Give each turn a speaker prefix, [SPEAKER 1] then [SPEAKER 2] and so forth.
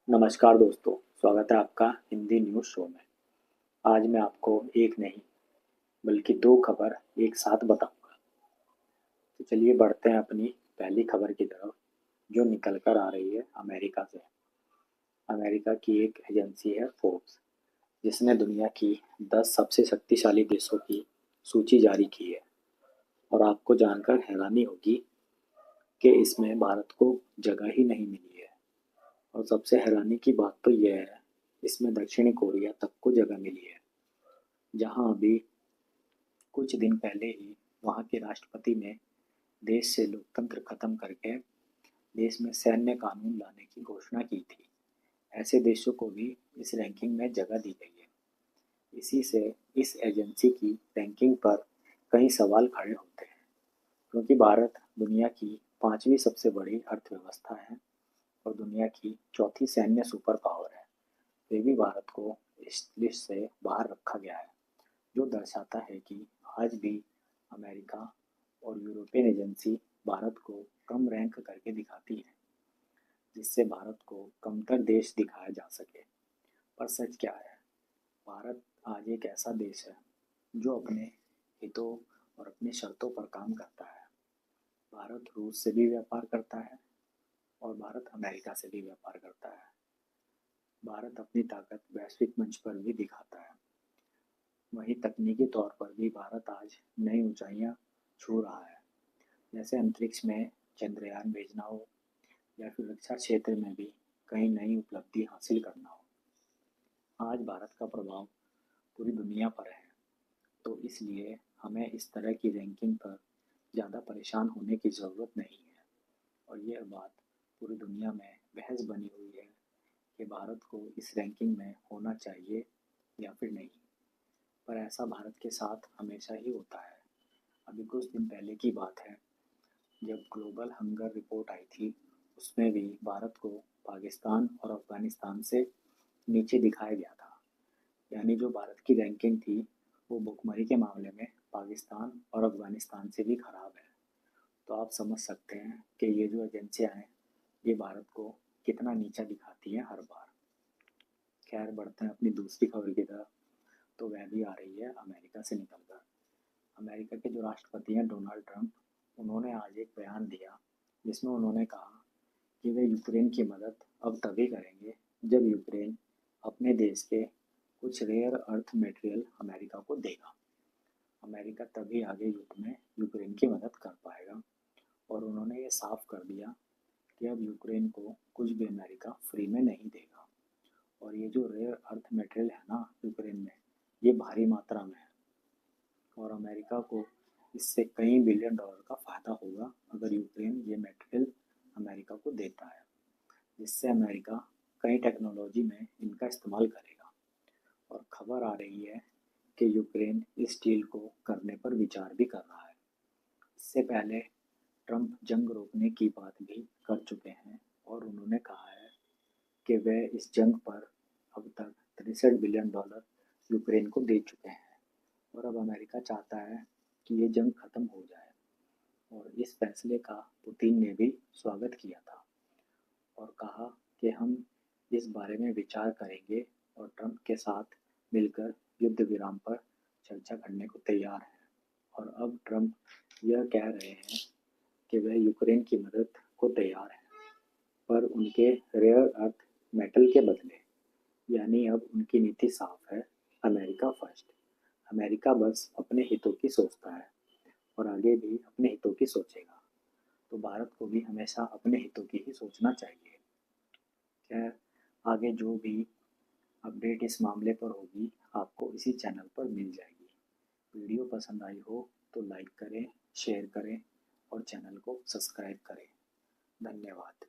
[SPEAKER 1] नमस्कार दोस्तों, स्वागत है आपका हिंदी न्यूज़ शो में। आज मैं आपको एक नहीं बल्कि दो खबर एक साथ बताऊंगा। तो चलिए बढ़ते हैं अपनी पहली खबर की तरफ, जो निकल कर आ रही है अमेरिका से। अमेरिका की एक एजेंसी है फोर्ब्स, जिसने दुनिया की 10 सबसे शक्तिशाली देशों की सूची जारी की है। और आपको जानकर हैरानी होगी कि इसमें भारत को जगह ही नहीं मिली है। और सबसे हैरानी की बात तो यह है, इसमें दक्षिणी कोरिया तक को जगह मिली है, जहां अभी कुछ दिन पहले ही वहां के राष्ट्रपति ने देश से लोकतंत्र खत्म करके देश में सैन्य कानून लाने की घोषणा की थी। ऐसे देशों को भी इस रैंकिंग में जगह दी गई है। इसी से इस एजेंसी की रैंकिंग पर कई सवाल खड़े होते हैं, क्योंकि भारत दुनिया की पांचवी सबसे बड़ी अर्थव्यवस्था है और दुनिया की चौथी सैन्य सुपर पावर है। फिर भी भारत को इस लिस्ट से बाहर रखा गया है, जो दर्शाता है कि आज भी अमेरिका और यूरोपियन एजेंसी भारत को कम रैंक करके दिखाती है, जिससे भारत को कमतर देश दिखाया जा सके। पर सच क्या है? भारत आज एक ऐसा देश है जो अपने हितों और अपनी शर्तों पर काम करता है। भारत रूस से भी व्यापार करता है और भारत अमेरिका से भी व्यापार करता है। भारत अपनी ताकत वैश्विक मंच पर भी दिखाता है। वहीं तकनीकी तौर पर भी भारत आज नई ऊंचाइयां छू रहा है, जैसे अंतरिक्ष में चंद्रयान भेजना हो या फिर रक्षा क्षेत्र में भी कई नई उपलब्धि हासिल करना हो। आज भारत का प्रभाव पूरी दुनिया पर है, तो इसलिए हमें इस तरह की रैंकिंग पर ज़्यादा परेशान होने की ज़रूरत नहीं है। और यह बात पूरी दुनिया में बहस बनी हुई है कि भारत को इस रैंकिंग में होना चाहिए या फिर नहीं। पर ऐसा भारत के साथ हमेशा ही होता है। अभी कुछ दिन पहले की बात है, जब ग्लोबल हंगर रिपोर्ट आई थी, उसमें भी भारत को पाकिस्तान और अफगानिस्तान से नीचे दिखाया गया था। यानी जो भारत की रैंकिंग थी, वो भुखमरी के मामले में पाकिस्तान और अफगानिस्तान से भी खराब है। तो आप समझ सकते हैं कि ये जो एजेंसियां हैं, ये भारत को कितना नीचा दिखाती हैं हर बार। खैर, बढ़ते हैं अपनी दूसरी खबर की तरफ। तो वह भी आ रही है अमेरिका से निकलकर। अमेरिका के जो राष्ट्रपति हैं डोनाल्ड ट्रंप, उन्होंने आज एक बयान दिया, जिसमें उन्होंने कहा कि वे यूक्रेन की मदद अब तभी करेंगे जब यूक्रेन अपने देश के कुछ रेयर अर्थ मटेरियल अमेरिका को देगा। अमेरिका तभी आगे युद्ध में यूक्रेन की मदद कर पाएगा। और उन्होंने ये साफ कर दिया कि अब यूक्रेन को कुछ भी अमेरिका फ्री में नहीं देगा। और ये जो रेयर अर्थ मटेरियल है ना यूक्रेन में, ये भारी मात्रा में है और अमेरिका को इससे कई बिलियन डॉलर का फ़ायदा होगा अगर यूक्रेन ये मटेरियल अमेरिका को देता है, जिससे अमेरिका कई टेक्नोलॉजी में इनका इस्तेमाल करेगा। और खबर आ रही है कि यूक्रेन इस डील को करने पर विचार भी कर रहा है। इससे पहले ट्रंप जंग रोकने की बात भी कर चुके हैं और उन्होंने कहा है कि वे इस जंग पर अब तक 63 बिलियन डॉलर यूक्रेन को दे चुके हैं। और अब अमेरिका चाहता है कि ये जंग खत्म हो जाए। और इस फैसले का पुतिन ने भी स्वागत किया था और कहा कि हम इस बारे में विचार करेंगे और ट्रंप के साथ मिलकर युद्ध विराम पर चर्चा करने को तैयार हैं। और अब ट्रंप यह कह रहे हैं कि वह यूक्रेन की मदद को तैयार हैं, पर उनके रेयर अर्थ मेटल के बदले। यानी अब उनकी नीति साफ है, अमेरिका फर्स्ट। अमेरिका बस अपने हितों की सोचता है और आगे भी अपने हितों की सोचेगा। तो भारत को भी हमेशा अपने हितों की ही सोचना चाहिए। खैर, आगे जो भी अपडेट इस मामले पर होगी, आपको इसी चैनल पर मिल जाएगी। वीडियो पसंद आई हो तो लाइक करें, शेयर करें और चैनल को सब्सक्राइब करें। धन्यवाद।